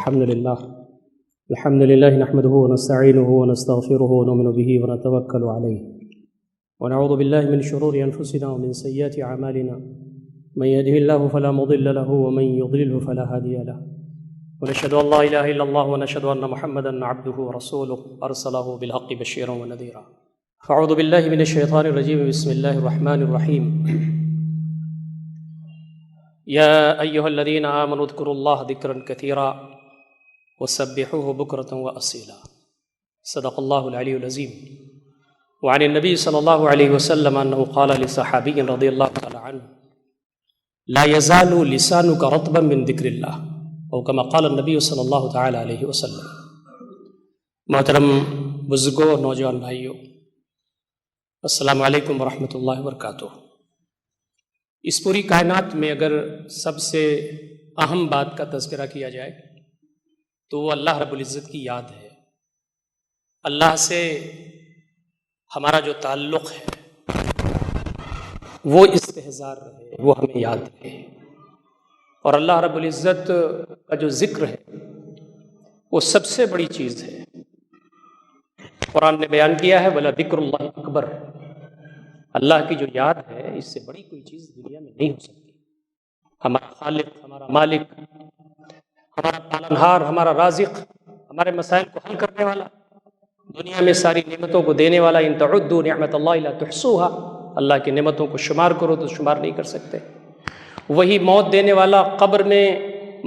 الحمد لله نحمده ونستعينه ونستغفره ونؤمن به ونتوكل عليه ونعوذ بالله من شرور أنفسنا ومن سيئات أعمالنا من يهده الله فلا مضل له ومن يضلله فلا هادي له ونشهد أن لا إله إلا الله ونشهد أن محمدا عبده ورسوله أرسله بالحق بشيرا ونذيرا. أعوذ بالله من الشيطان الرجيم. بسم الله الرحمن الرحيم. يا أيها الذين آمنوا اذكروا الله ذكرا كثيرا وسبحوه بكرة وأصيلا. صدق الله العلي العظيم. وعن النبي صلى الله عليه وسلم أنه قال لصحابي رضي الله تعالى عنه لا يزال لسانك رطبا من ذكر الله او كما قال النبی صلی اللہ تعالی علیہ وسلم. محترم بزرگوں اور نوجوان بھائیوں، السلام علیکم ورحمۃ اللہ وبرکاتہ. اس پوری کائنات میں اگر سب سے اہم بات کا تذکرہ کیا جائے تو وہ اللہ رب العزت کی یاد ہے. اللہ سے ہمارا جو تعلق ہے وہ استحضار رہے، وہ ہمیں یاد رہے. اور اللہ رب العزت کا جو ذکر ہے وہ سب سے بڑی چیز ہے. قرآن نے بیان کیا ہے وَلَذِكْرُ اللَّهِ أَكْبَرُ. اللہ کی جو یاد ہے اس سے بڑی کوئی چیز دنیا میں نہیں ہو سکتی. ہمارا خالق، ہمارا مالک، ہمارا پالنہار، ہمارا رازق، ہمارے مسائل کو حل کرنے والا، دنیا میں ساری نعمتوں کو دینے والا. إِن تَعُدُّوا نِعْمَةَ اللَّهِ لَا تُحْصُوهَا. اللہ کی نعمتوں کو شمار کرو تو شمار نہیں کر سکتے. وہی موت دینے والا، قبر میں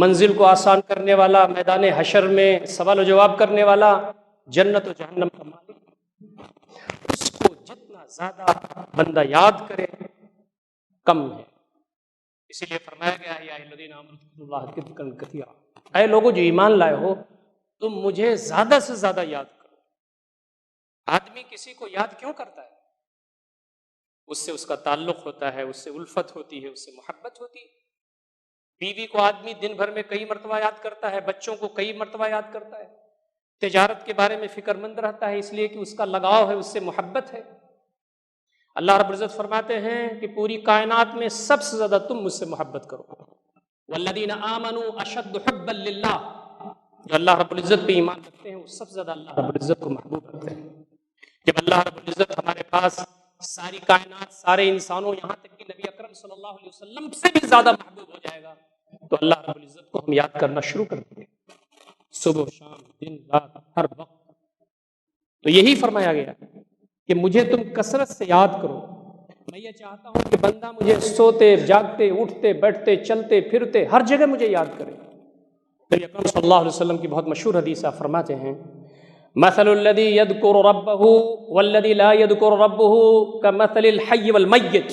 منزل کو آسان کرنے والا، میدان حشر میں سوال و جواب کرنے والا، جنت و جہنم کا مالک. اس کو جتنا زیادہ بندہ یاد کرے کم ہے. اسی لیے فرمایا گیا ہے یا الذین آمنوا اذکروا اللہ ذکرا کثیرا. اے لوگوں جو ایمان لائے ہو تم مجھے زیادہ سے زیادہ یاد کرو. آدمی کسی کو یاد کیوں کرتا ہے؟ اس سے اس کا تعلق ہوتا ہے، اس سے الفت ہوتی ہے، اس سے محبت ہوتی ہے. بیوی کو آدمی دن بھر میں کئی مرتبہ یاد کرتا ہے، بچوں کو کئی مرتبہ یاد کرتا ہے، تجارت کے بارے میں فکر مند رہتا ہے اس لیے کہ اس کا لگاؤ ہے، اس سے محبت ہے. اللہ رب العزت فرماتے ہیں کہ پوری کائنات میں سب سے زیادہ تم مجھ سے محبت کرو. والذین آمنوا اشد حبا للہ. جو اللہ رب العزت پہ ایمان رکھتے ہیں وہ سب سے زیادہ اللہ رب العزت کو محبوب رکھتے ہیں. جب اللہ رب العزت ہمارے پاس ساری کائنات، سارے انسانوں، یہاں تک کہ نبی اکرم صلی اللہ علیہ وسلم سے بھی زیادہ محبوب ہو جائے گا تو اللہ رب العزت کو ہم یاد کرنا شروع کر دیں گے، صبح شام، دن رات، ہر وقت. تو یہی فرمایا گیا کہ مجھے تم کثرت سے یاد کرو. میں یہ چاہتا ہوں کہ بندہ مجھے سوتے جاگتے اٹھتے بیٹھتے چلتے پھرتے ہر جگہ مجھے یاد کرے. نبی اکرم صلی اللہ علیہ وسلم کی بہت مشہور حدیث آپ فرماتے ہیں مثل الذي يذكر ربه والذي لا يذكر ربه كمثل الحي والميت.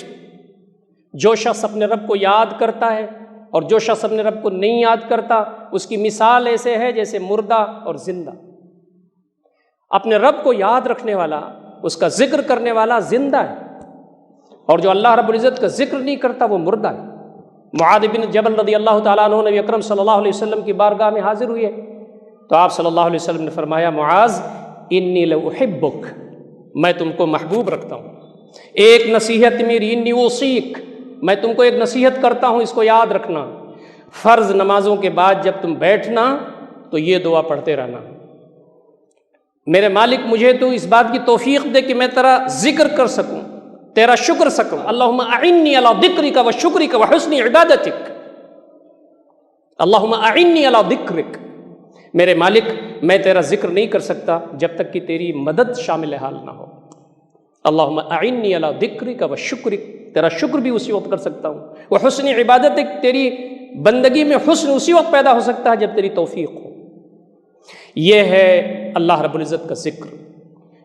جو شخص اپنے رب کو یاد کرتا ہے اور جو شخص اپنے رب کو نہیں یاد کرتا اس کی مثال ایسے ہے جیسے مردہ اور زندہ. اپنے رب کو یاد رکھنے والا، اس کا ذکر کرنے والا زندہ ہے، اور جو اللہ رب العزت کا ذکر نہیں کرتا وہ مردہ ہے. معاذ بن جبل رضی اللہ تعالیٰ عنہ نبی اکرم صلی اللہ علیہ وسلم کی بارگاہ میں حاضر ہوئے تو آپ صلی اللہ علیہ وسلم نے فرمایا معاذ انی لأحبک، میں تم کو محبوب رکھتا ہوں. ایک نصیحت میری، انی اوصیک، میں تم کو ایک نصیحت کرتا ہوں، اس کو یاد رکھنا. فرض نمازوں کے بعد جب تم بیٹھنا تو یہ دعا پڑھتے رہنا، میرے مالک مجھے تو اس بات کی توفیق دے کہ میں تیرا ذکر کر سکوں، تیرا شکر سکوں. اللہم اعنی علی ذکرک و شکرک و حسن عبادتک. اللہم اعنی علی ذکرک، میرے مالک میں تیرا ذکر نہیں کر سکتا جب تک کہ تیری مدد شامل حال نہ ہو. اللہم اعنی علی ذکرک و شکرک، تیرا شکر بھی اسی وقت کر سکتا ہوں. وہ حسن عبادتک، تیری بندگی میں حسن اسی وقت پیدا ہو سکتا ہے جب تیری توفیق ہو. یہ ہے اللہ رب العزت کا ذکر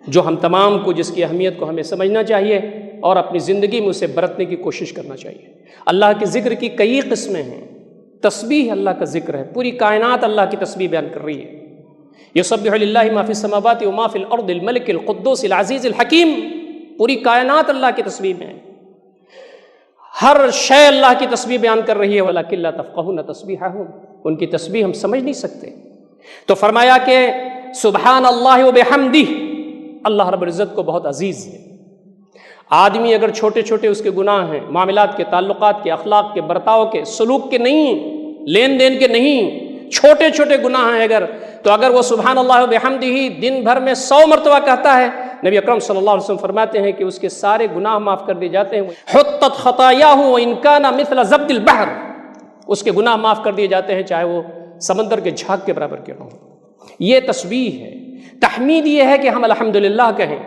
جو ہم تمام کو، جس کی اہمیت کو ہمیں سمجھنا چاہیے اور اپنی زندگی میں اسے برتنے کی کوشش کرنا چاہیے. اللہ کے ذکر کی کئی قسمیں ہیں. تسبیح اللہ کا ذکر ہے، پوری کائنات اللہ کی تسبیح بیان کر رہی ہے. یسبح للہ ما فی السماوات و ما فی الارض الملک القدوس العزیز الحکیم. پوری کائنات اللہ کی تسبیح میں ہے، ہر شے اللہ کی تسبیح بیان کر رہی ہے. ولکن لا تفقہون تسبیحہم، ان کی تسبیح ہم سمجھ نہیں سکتے. تو فرمایا کہ سبحان اللہ و بحمدہ، اللہ رب العزت کو بہت عزیز ہے. آدمی اگر چھوٹے چھوٹے اس کے گناہ ہیں، معاملات کے، تعلقات کے، اخلاق کے، برتاؤ کے، سلوک کے نہیں، لین دین کے نہیں، چھوٹے چھوٹے گناہ ہیں تو اگر وہ سبحان اللہ و بحمدہ دن بھر میں 100 مرتبہ کہتا ہے، نبی اکرم صلی اللہ علیہ وسلم فرماتے ہیں کہ اس کے سارے گناہ معاف کر دیے جاتے ہیں۔ حطت خطایاہ وان کان مثل زبد البحر، اس کے گناہ معاف کر دیے جاتے ہیں چاہے وہ سمندر کے جھاگ کے برابر کیوں نہ ہو۔ یہ تسبیح ہے۔ تحمید یہ ہے کہ ہم الحمدللہ کہیں،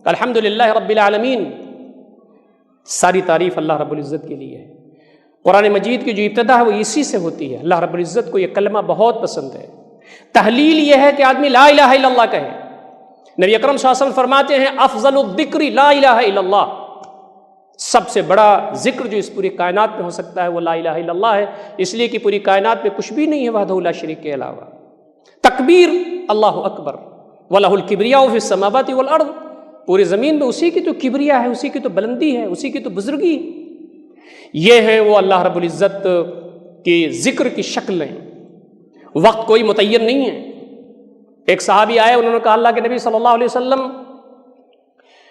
الحمدللہ رب العالمین، ساری تعریف اللہ رب العزت کے لیے ہے۔ قرآن مجید کی جو ابتدا ہے وہ اسی سے ہوتی ہے۔ اللہ رب العزت کو یہ کلمہ بہت پسند ہے۔ تحلیل یہ ہے کہ آدمی لا الہ الا اللہ کہے۔ نبی اکرم صلی اللہ علیہ وسلم فرماتے ہیں افضل الذکر لا الہ الا اللہ، سب سے بڑا ذکر جو اس پوری کائنات میں ہو سکتا ہے وہ لا الہ الا اللہ ہے، اس لیے کہ پوری کائنات میں کچھ بھی نہیں ہے وحدہ لا شریک کے علاوہ۔ تکبیر اللہ اکبر، وَلَهُ الْكِبْرِيَاءُ فِي السَّمَاوَاتِ وَالْأَرْضِ، پوری زمین میں اسی کی تو کبریا ہے، اسی کی تو بلندی ہے، اسی کی تو بزرگی۔ یہ ہے وہ اللہ رب العزت کی ذکر کی شکلیں۔ وقت کوئی متعین نہیں ہے۔ ایک صحابی آئے، انہوں نے کہا اللہ کے نبی صلی اللہ علیہ وسلم،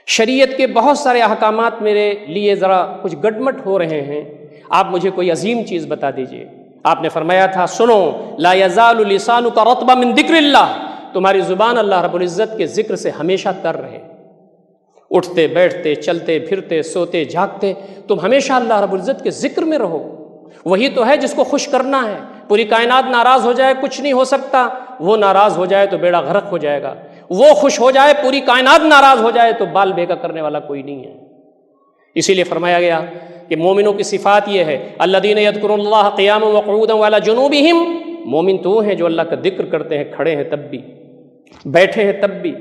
شریعت کے بہت سارے احکامات میرے لیے ذرا کچھ گڈمٹ ہو رہے ہیں، آپ مجھے کوئی عظیم چیز بتا دیجئے۔ آپ نے فرمایا تھا سنو، لا یزال لسانک رطبا من ذکر اللہ، تمہاری زبان اللہ رب العزت کے ذکر سے ہمیشہ تر رہے، اٹھتے بیٹھتے چلتے پھرتے سوتے جاگتے تم ہمیشہ اللہ رب العزت کے ذکر میں رہو۔ وہی تو ہے جس کو خوش کرنا ہے۔ پوری کائنات ناراض ہو جائے کچھ نہیں ہو سکتا، وہ ناراض ہو جائے تو بیڑا غرق ہو جائے گا، وہ خوش ہو جائے پوری کائنات ناراض ہو جائے تو بال بیگا کرنے والا کوئی نہیں ہے۔ اسی لیے فرمایا گیا کہ مومنوں کی صفات یہ ہے الذین یذکرون اللہ قیاما وقعودا وعلی جنوبہم، مومن تو ہیں جو اللہ کا ذکر کرتے ہیں، کھڑے ہیں تب بھی، بیٹھے ہیں تب بھی،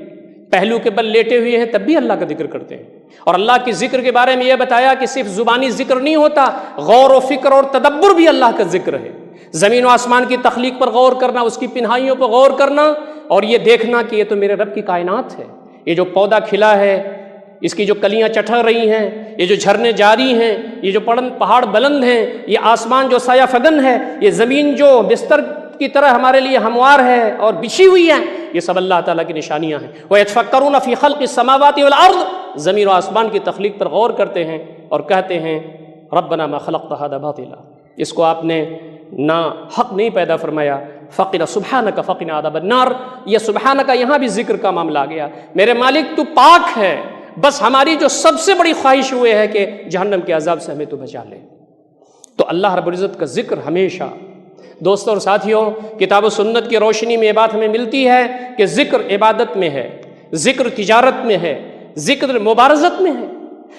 پہلو کے بل لیٹے ہوئے ہیں تب بھی اللہ کا ذکر کرتے ہیں۔ اور اللہ کے ذکر کے بارے میں یہ بتایا کہ صرف زبانی ذکر نہیں ہوتا، غور و فکر اور تدبر بھی اللہ کا ذکر ہے۔ زمین و آسمان کی تخلیق پر غور کرنا، اس کی پنہائیوں پر غور کرنا، اور یہ دیکھنا کہ یہ تو میرے رب کی کائنات ہے۔ یہ جو پودا کھلا ہے، اس کی جو کلیاں چٹر رہی ہیں، یہ جو جھرنے جاری ہیں، یہ جو پہاڑ بلند ہیں، یہ آسمان جو سایہ فگن ہے، یہ زمین جو بستر کی طرح ہمارے لیے ہموار ہے اور بچھی ہوئی ہے، یہ سب اللہ تعالیٰ کی نشانیاں ہیں۔ وَيَتَفَكَّرُونَ فِي خَلْقِ السَّمَاوَاتِ وَالْأَرْضِ، زمین و آسمان کی تخلیق پر غور کرتے ہیں اور کہتے ہیں ربنا ما خلقت هذا باطلا، اس کو آپ نے نہ حق نہیں پیدا فرمایا۔ فقنا سبحانک فقنا عذاب النار، یہ سبحانک یہاں بھی ذکر کا معاملہ آ گیا، میرے مالک تو پاک ہے، بس ہماری جو سب سے بڑی خواہش ہوئے ہے کہ جہنم کے عذاب سے ہمیں تو بچا لے۔ تو اللہ رب العزت کا ذکر ہمیشہ۔ دوستوں اور ساتھیوں، کتاب و سنت کی روشنی میں یہ بات ہمیں ملتی ہے کہ ذکر عبادت میں ہے، ذکر تجارت میں ہے، ذکر مبارزت میں ہے۔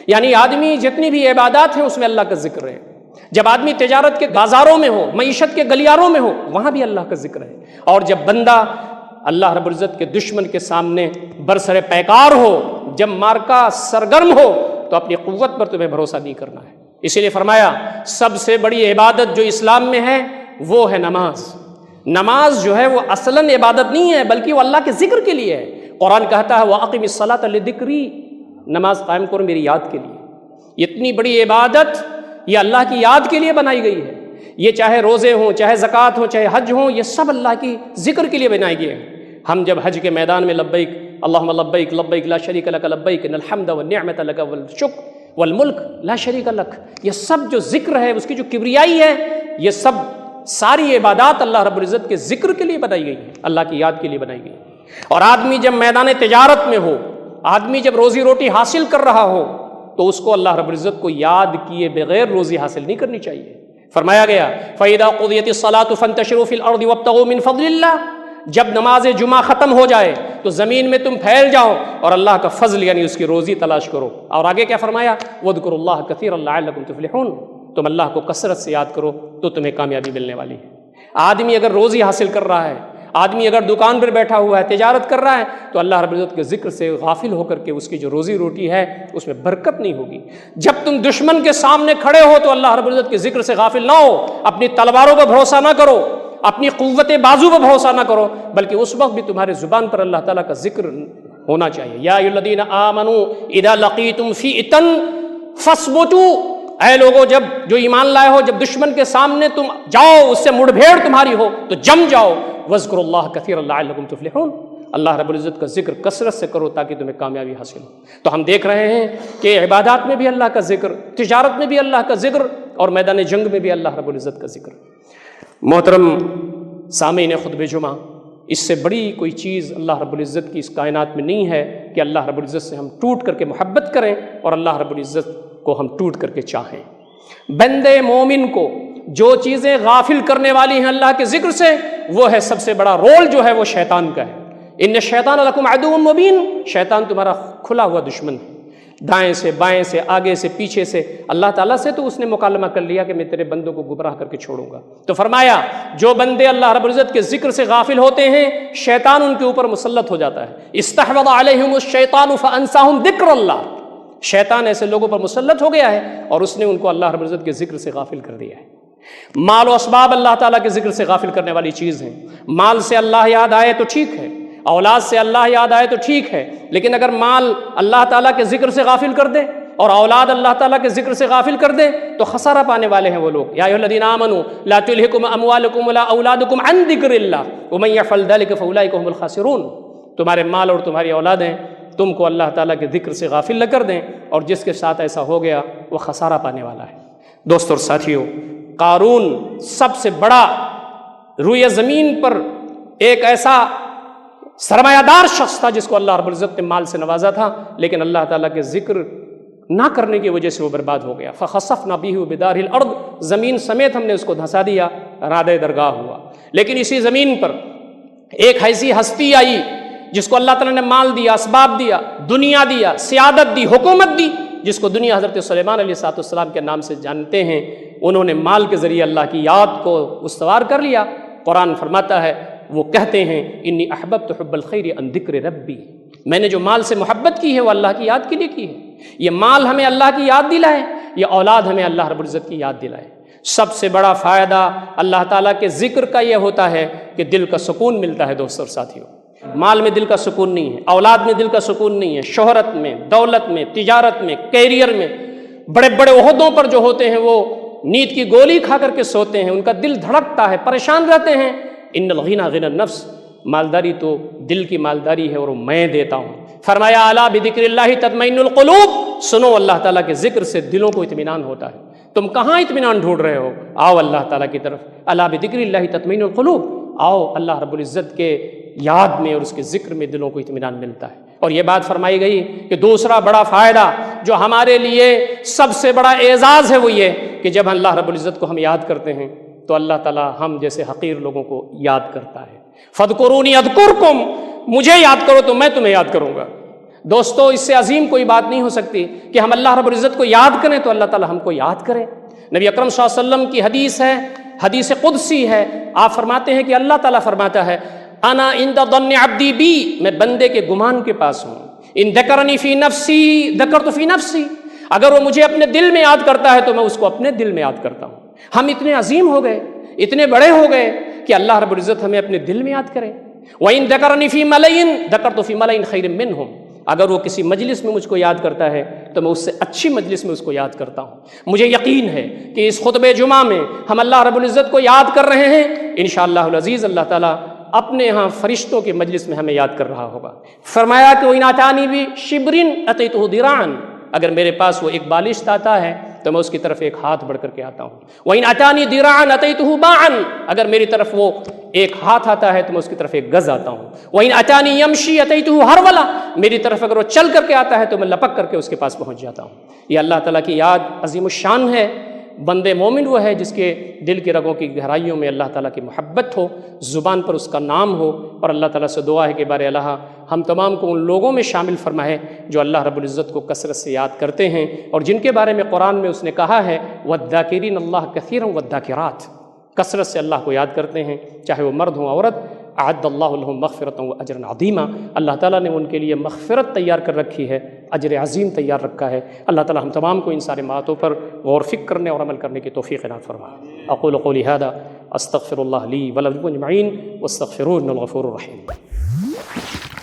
یعنی آدمی جتنی بھی عبادات ہیں اس میں اللہ کا ذکر ہے۔ جب آدمی تجارت کے بازاروں میں ہو، معیشت کے گلیاروں میں ہو، وہاں بھی اللہ کا ذکر ہے۔ اور جب بندہ اللہ رب العزت کے دشمن کے سامنے برسر پیکار ہو، جب مارکا سرگرم ہو، تو اپنی قوت پر تمہیں بھروسہ نہیں کرنا ہے۔ اسی لیے فرمایا سب سے بڑی عبادت جو اسلام میں ہے وہ ہے نماز۔ نماز جو ہے وہ اصلاً عبادت نہیں ہے بلکہ وہ اللہ کے ذکر کے لیے ہے۔ قرآن کہتا ہے وَأَقِمِ الصَّلَاةَ لِذِكْرِي، نماز قائم کرو میری یاد کے لیے۔ اتنی بڑی عبادت یہ اللہ کی یاد کے لیے بنائی گئی ہے۔ یہ چاہے روزے ہوں، چاہے زکوٰۃ ہوں، چاہے حج ہوں، یہ سب اللہ کی ذکر کے لیے بنائے گئے ہیں۔ ہم جب حج کے میدان میں لبیک اللہم لبیک لبیک لا شریک لک لبیک ان الحمد والنعمت لک والشکر والملک لا شریک لک، یہ سب جو ذکر ہے، اس کی جو کبریائی ہے، یہ سب ساری عبادات اللہ رب العزت کے ذکر کے لیے بنائی گئی، اللہ کی یاد کے لیے بنائی گئی۔ اور آدمی جب میدان تجارت میں ہو، آدمی جب روزی روٹی حاصل کر رہا ہو، تو اس کو اللہ رب العزت کو یاد کیے بغیر روزی حاصل نہیں کرنی چاہیے۔ فرمایا گیا فَإِذَا قُضِيَتِ الصَّلَاةُ فَانتَشِرُوا فِي الْأَرْضِ وَابْتَغُوا مِنْ فَضْلِ اللَّهِ، جب نماز جمعہ ختم ہو جائے تو زمین میں تم پھیل جاؤ اور اللہ کا فضل یعنی اس کی روزی تلاش کرو۔ اور آگے کیا فرمایا وَاذْكُرُوا اللَّهَ كَثِيرًا لَعَلَّكُمْ تُفْلِحُونَ، تم اللہ کو کثرت سے یاد کرو تو تمہیں کامیابی ملنے والی ہے۔ آدمی اگر روزی حاصل کر رہا ہے، آدمی اگر دکان پر بیٹھا ہوا ہے، تجارت کر رہا ہے، تو اللہ رب العزت کے ذکر سے غافل ہو کر کے اس کی جو روزی روٹی ہے اس میں برکت نہیں ہوگی۔ جب تم دشمن کے سامنے کھڑے ہو تو اللہ رب العزت کے ذکر سے غافل نہ ہو، اپنی تلواروں پر بھروسہ نہ کرو، اپنی قوت بازو پر بھروسہ نہ کرو، بلکہ اس وقت بھی تمہارے زبان پر اللہ تعالیٰ کا ذکر ہونا چاہیے۔ یا ایھا الذین آمنوا اذا لقیتم فئۃ فاثبتوا، اے لوگوں جب جو ایمان لائے ہو، جب دشمن کے سامنے تم جاؤ، اس سے مڑ بھیڑ تمہاری ہو تو جم جاؤ۔ وَاذْكُرُوا اللَّهَ كَثِيرًا لَعَلَّكُمْ تُفْلِحُونَ، اللہ رب العزت کا ذکر کثرت سے کرو تاکہ تمہیں کامیابی حاصل ہو۔ تو ہم دیکھ رہے ہیں کہ عبادات میں بھی اللہ کا ذکر، تجارت میں بھی اللہ کا ذکر، اور میدان جنگ میں بھی اللہ رب العزت کا ذکر۔ محترم سامعین خطب جمعہ، اس سے بڑی کوئی چیز اللہ رب العزت کی اس کائنات میں نہیں ہے کہ اللہ رب العزت سے ہم ٹوٹ کر کے محبت کریں اور اللہ رب العزت کو ہم ٹوٹ کر کے چاہیں۔ بندے مومن کو جو چیزیں غافل کرنے والی ہیں اللہ کے ذکر سے، وہ ہے سب سے بڑا رول جو ہے وہ شیطان کا ہے۔ ان الشیطان لکم عدو مبین، شیطان تمہارا کھلا ہوا دشمن ہے، دائیں سے بائیں سے آگے سے پیچھے سے۔ اللہ تعالیٰ سے تو اس نے مکالمہ کر لیا کہ میں تیرے بندوں کو گمراہ کر کے چھوڑوں گا، تو فرمایا جو بندے اللہ رب العزت کے ذکر سے غافل ہوتے ہیں شیطان ان کے اوپر مسلط ہو جاتا ہے۔ استحوذ علیہم الشیطان فانساہم ذکر اللہ، شیطان ایسے لوگوں پر مسلط ہو گیا ہے اور اس نے ان کو اللہ رب العزت کے ذکر سے غافل کر دیا ہے۔ مال و اسباب اللہ تعالیٰ کے ذکر سے غافل کرنے والی چیز ہیں۔ مال سے اللہ یاد آئے تو ٹھیک ہے، اولاد سے اللہ یاد آئے تو ٹھیک ہے، لیکن اگر مال اللہ تعالیٰ کے ذکر سے غافل کر دے اور اولاد اللہ تعالیٰ کے ذکر سے غافل کر دے تو خسارہ پانے والے ہیں وہ لوگ۔ یا ایھا الذین آمنوا لا تلھکم اموالکم ولا اولادکم عن ذکر اللہ ومن یفعل ذلک فاولئک هم الخاسرون، تمہارے مال اور تمہاری اولادیں تم کو اللہ تعالیٰ کے ذکر سے غافل نہ کر دیں، اور جس کے ساتھ ایسا ہو گیا وہ خسارہ پانے والا ہے۔ دوستو اور ساتھیو، قارون سب سے بڑا روئے زمین پر ایک ایسا سرمایہ دار شخص تھا جس کو اللہ رب العزت نے مال سے نوازا تھا، لیکن اللہ تعالیٰ کے ذکر نہ کرنے کی وجہ سے وہ برباد ہو گیا۔ فخسفنا بہ وبدارہ الارض، زمین سمیت ہم نے اس کو دھنسا دیا، رادہ درگاہ ہوا۔ لیکن اسی زمین پر ایک ایسی ہستی آئی جس کو اللہ تعالیٰ نے مال دیا، اسباب دیا، دنیا دیا، سیادت دی، حکومت دی، جس کو دنیا حضرت سلیمان علیہ السلام کے نام سے جانتے ہیں۔ انہوں نے مال کے ذریعے اللہ کی یاد کو استوار کر لیا۔ قرآن فرماتا ہے، وہ کہتے ہیں انی احببت حب الخیر عن ذکر ربی، میں نے جو مال سے محبت کی ہے وہ اللہ کی یاد کے لیے کی ہے۔ یہ مال ہمیں اللہ کی یاد دلائے، یہ اولاد ہمیں اللہ رب العزت کی یاد دلائے۔ سب سے بڑا فائدہ اللہ تعالیٰ کے ذکر کا یہ ہوتا ہے کہ دل کا سکون ملتا ہے۔ دوستو اور ساتھیوں، مال میں دل کا سکون نہیں ہے، اولاد میں دل کا سکون نہیں ہے، شہرت میں، دولت میں، تجارت میں، کیریئر میں، بڑے بڑے عہدوں پر جو ہوتے ہیں وہ نیند کی گولی کھا کر کے سوتے ہیں، ان کا دل دھڑکتا ہے، پریشان رہتے ہیں۔ ان الغنی غنی النفس، مالداری تو دل کی مالداری ہے اور وہ میں دیتا ہوں۔ فرمایا الا بذکر اللہ تطمئن القلوب، سنو اللہ تعالیٰ کے ذکر سے دلوں کو اطمینان ہوتا ہے۔ تم کہاں اطمینان ڈھونڈ رہے ہو؟ آؤ اللہ تعالیٰ کی طرف۔ الا بذکر اللہ تطمئن القلوب، آؤ اللہ رب العزت کے یاد میں اور اس کے ذکر میں دلوں کو اطمینان ملتا ہے۔ اور یہ بات فرمائی گئی کہ دوسرا بڑا فائدہ جو ہمارے لیے سب سے بڑا اعزاز ہے وہ یہ کہ جب اللہ رب العزت کو ہم یاد کرتے ہیں تو اللہ تعالیٰ ہم جیسے حقیر لوگوں کو یاد کرتا ہے۔ فاذکرونی اذکرکم، مجھے یاد کرو تو میں تمہیں یاد کروں گا۔ دوستو، اس سے عظیم کوئی بات نہیں ہو سکتی کہ ہم اللہ رب العزت کو یاد کریں تو اللہ تعالیٰ ہم کو یاد کرے۔ نبی اکرم صلی اللہ علیہ وسلم کی حدیث ہے، حدیث قدسی ہے، آپ فرماتے ہیں کہ اللہ تعالیٰ فرماتا ہے انا عند ظن عبدی بی، میں بندے کے گمان کے پاس ہوں۔ ان ذکرنی فی نفسی ذکرت فی نفسی، اگر وہ مجھے اپنے دل میں یاد کرتا ہے تو میں اس کو اپنے دل میں یاد کرتا ہوں۔ ہم اتنے عظیم ہو گئے، اتنے بڑے ہو گئے کہ اللہ رب العزت ہمیں اپنے دل میں یاد کرے۔ وَإِن ذَكَرَنِي فِي مَلَئٍ ذَكَرْتُ فِي مَلَئٍ خَيْرٍ مِّنْهُمْ، اگر وہ کسی مجلس میں مجھ کو یاد کرتا ہے تو میں اس سے اچھی مجلس میں اس کو یاد کرتا ہوں۔ مجھے یقین ہے کہ اس خطبہ جمعہ میں ہم اللہ رب العزت کو یاد کر رہے ہیں، انشاءاللہ العزیز اللہ تعالیٰ اپنے ہاں فرشتوں کے مجلس میں ہمیں یاد کر رہا ہوگا۔ فرمایا کہ وَإِنْ أَتَانِي بِشِبْرٍ أَتَيْتُهُ ذِرَاعًا، اگر میرے پاس وہ ایک بالشت آتا ہے تو میں اس کی طرف ایک ہاتھ بڑھ کر کے آتا ہوں۔ وَإِنْ أَتَانِي ذِرَاعًا أَتَيْتُهُ بَاعًا، اگر میری طرف وہ ایک ہاتھ آتا ہے تو میں اس کی طرف ایک گز آتا ہوں۔ وَإِنْ أَتَانِي يَمْشِي أَتَيْتُهُ هَرْوَلًا، میری طرف اگر وہ چل کر کے آتا ہے تو میں لپک کر کے اس کے پاس پہنچ جاتا ہوں۔ یہ اللہ تعالیٰ کی یاد عظیم الشان ہے۔ بندے مومن وہ ہے جس کے دل کی رگوں کی گہرائیوں میں اللہ تعالیٰ کی محبت ہو، زبان پر اس کا نام ہو، اور اللہ تعالیٰ سے دعا ہے کہ بارے اللہ ہم تمام کو ان لوگوں میں شامل فرمائے جو اللہ رب العزت کو کثرت سے یاد کرتے ہیں اور جن کے بارے میں قرآن میں اس نے کہا ہے وَالذَّاكِرِينَ اللَّهَ كَثِيرًا وَالذَّاكِرَاتِ، کثرت سے اللہ کو یاد کرتے ہیں، چاہے وہ مرد ہوں عورت۔ اعد اللہ لهم مغفرۃ واجرا عظیما، اللہ تعالیٰ نے ان کے لیے مغفرت تیار کر رکھی ہے، اجر عظیم تیار رکھا ہے۔ اللہ تعالیٰ ہم تمام کو ان سارے باتوں پر غور فکر کرنے اور عمل کرنے کی توفیق عنایت فرمائے۔ اقول قولی ھذا استغفر اللہ لی ولکم اجمعین واستغفروہ انہ الغفور الرحیم۔